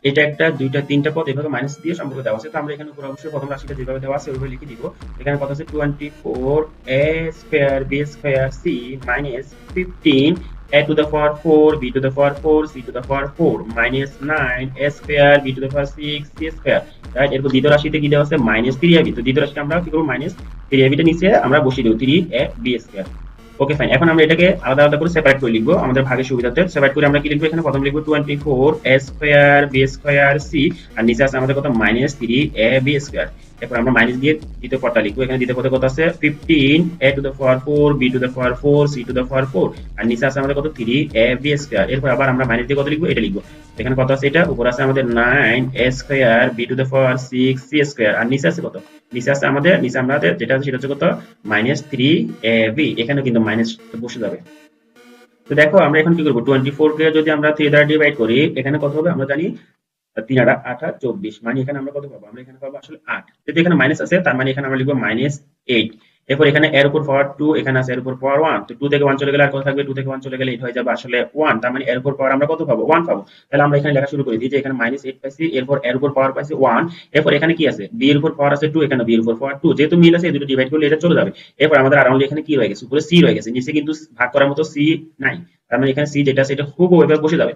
এটা একটা দুইটা তিনটা পদ এভাবে মাইনাস দিয়ে সম্পর্ক দেওয়া আছে। তো আমরা এখানে উপর অবশ্যই প্রথম রাশিটা যেভাবে দেওয়া আছে ওইভাবে লিখে দিব। এখানে কথা আছে 24 a square b square c minus 15 a to the power 4 b to the power 4 c to the power 4 minus 9 a square b to the power 6 c square, right. এরপর দ্বিতীয় রাশিতে কি দেওয়া আছে মাইনাস 3ab। তো দ্বিতীয় রাশিটা আমরা কি করব, মাইনাস 3ab টা নিচে আমরা বসিয়ে দেব 3ab স্কয়ার। ওকে ফাইন, এখন আমরা এটাকে আলাদা আলাদা করে সেপারেট করে লিখবো আমাদের ভাগের সুবিধাতে। সেপারেট করে আমরা কি লিখবো, এখানে প্রথম লিখবো 24 a square b square c, আর নিচে আছে আমাদের কত মাইনাস 3ab স্কয়ার। এরপর আমরা মাইনাস দিয়ে দ্বিতীয় পদটা লিখবো। এখানে দ্বিতীয় পদে কত আছে 15 a two the power 4 b to the power 4 c two the পাওয়ার 4, আর নিচে আছে আমাদের কত 3ab স্কয়ার। এরপর আবার আমরা মাইনাস দিয়ে কত লিখবো, এটা লিখবো। এখানে কত আছে, এটা উপর আছে আমাদের 9 a square b to the power 6 c square, আর নিচে আছে কত, নিচে আছে আমাদের যেটা আছে সেটা হচ্ছে কত মাইনাস 3ab। এখানে কিন্তু মাইনাস বসে যাবে। তো দেখো আমরা এখন কি করবো, 24 কে যদি আমরা 3 দ্বারা ডিভাইড করি এখানে কত হবে আমরা জানি, 3 8 8 24, মানে এখানে আমরা কত পাবো, আমরা এখানে পাবো আসলে 8। যদি এখানে মাইনাস আছে তার মানে এখানে আমরা লিখবো মাইনাস 8। এরপর এখানে এর উপর পাওয়ার 2, এখানে আছে এর উপর পাওয়ার 1, তো 2 থেকে 1 চলে গেলে আর কত থাকবে, 2 থেকে 1 চলে গেলে 8 হয়ে যাবে আসলে 1, তার মানে এর উপর পাওয়ার আমরা কত পাবো, 1 পাবো। তাহলে আমরা এখানে লেখা শুরু করে দিই যে এখানে মাইনাস 8 পাইছি, এরপর এর উপর পাওয়ার পাইছি 1, এরপর এখানে কি আছে b এর উপর পাওয়ার আছে 2, এখানে b এর উপর পাওয়ার 2, যেহেতু মিল আছে এই দুটো ডিভাইড করলে এটা চলে যাবে। এরপর আমাদের আর অনলি এখানে কি রয়ে গেছে, উপরে c রয়ে গেছে, নিচে কিন্তু ভাগ করার মতো c নাই, তার মানে এখানে c যেটা আছে এটা হুবহু এভাবে বসে যাবে।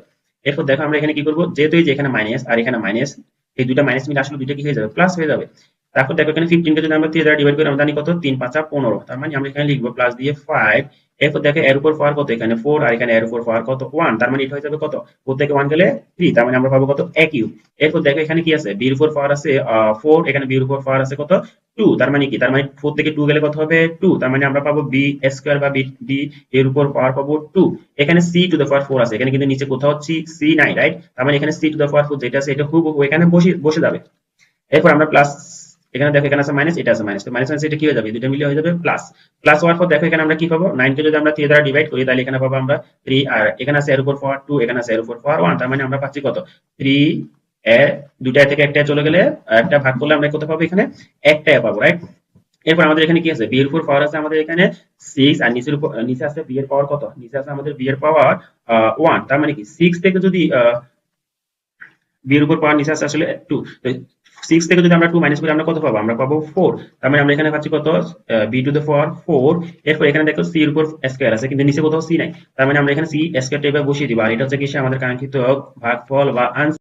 এরপর দেখো আমরা এখানে কি করব, যেহেতু এই যে এখানে মাইনাস আর এখানে মাইনাস, এই দুটো মাইনাস মিলে আসলে দুটো কি হয়ে যাবে, প্লাস হয়ে যাবে। তারপর দেখো এখানে 15 কে যদি আমরা 3 দ্বারা ডিভাইড করি আমরা জানি কত, 3 5 15, তার মানে আমরা এখানে লিখবো প্লাস দিয়ে 5। এরপর দেখো এর উপর পাওয়ার কত, এখানে 4, আর এখানে এর উপর পাওয়ার কত 1, তার মানে এটা হয়ে যাবে কত, 4 থেকে 1 গেলে 3, তার মানে আমরা পাবো কত a কিউব। এরপর দেখো এখানে কি আছে, b এর উপর পাওয়ার আছে 4, এখানে b এর উপর পাওয়ার আছে কত 2, তার মানে কি, তার মানে 4 থেকে 2 গেলে কত হবে 2, তার মানে আমরা পাবো b স্কয়ার বা b এর উপর পাওয়ার পাবো 2। এখানে c টু দ্য পাওয়ার 4 আছে, এখানে কিন্তু নিচে কোথাও c নাই, রাইট। তার মানে এখানে c টু দ্য পাওয়ার 4 যেটা আছে এটা হুবহু এখানে বসে বসে যাবে। এরপর আমরা প্লাস, এখানে দেখো এখানে আছে মাইনাস, এটা আছে মাইনাস, তো মাইনাস মাইনাস এটা কি হয়ে যাবে, দুটো মিলে হয়ে যাবে প্লাস। প্লাস হওয়ার পর দেখো এখানে আমরা কি পাবো, 9 কে যদি আমরা 3 দ্বারা ডিভাইড করি তাহলে এখানে পাবো আমরা 3, আর এখানে আছে এর উপর পাওয়ার 2, এখানে আছে এর উপর পাওয়ার 1, তার মানে আমরা পাচ্ছি কত 3 এ, দুইটা থেকে একটা চলে গেলে একটা ভাগ করলে আমরা কত পাবো, এখানে একটা পাবো, রাইট। এরপর আমাদের এখানে কি আছে, বি এর উপর পাওয়ার আছে আমাদের এখানে 6, আর নিচের উপর নিচে আছে বি এর পাওয়ার কত, নিচে আছে আমাদের বি এর পাওয়ার 1, তার মানে কি 6 থেকে যদি বি এর উপর পাওয়ার নিচে আছে আসলে 2, তো 6 থেকে যদি আমরা 2 মাইনাস করি আমরা কত পাবো, আমরা পাবো 4, তার মানে আমরা এখানে পাচ্ছি কত বি টু দ্য পাওয়ার 4। এরপর এখানে দেখো সি এর উপর স্কয়ার আছে কিন্তু নিচে কোথাও সি নাই, তার মানে আমরা এখানে সি স্কয়ার টা বসিয়ে দিব, আর এটা হচ্ছে কি আমাদের কাঙ্ক্ষিত ভাগফল বা আনসার।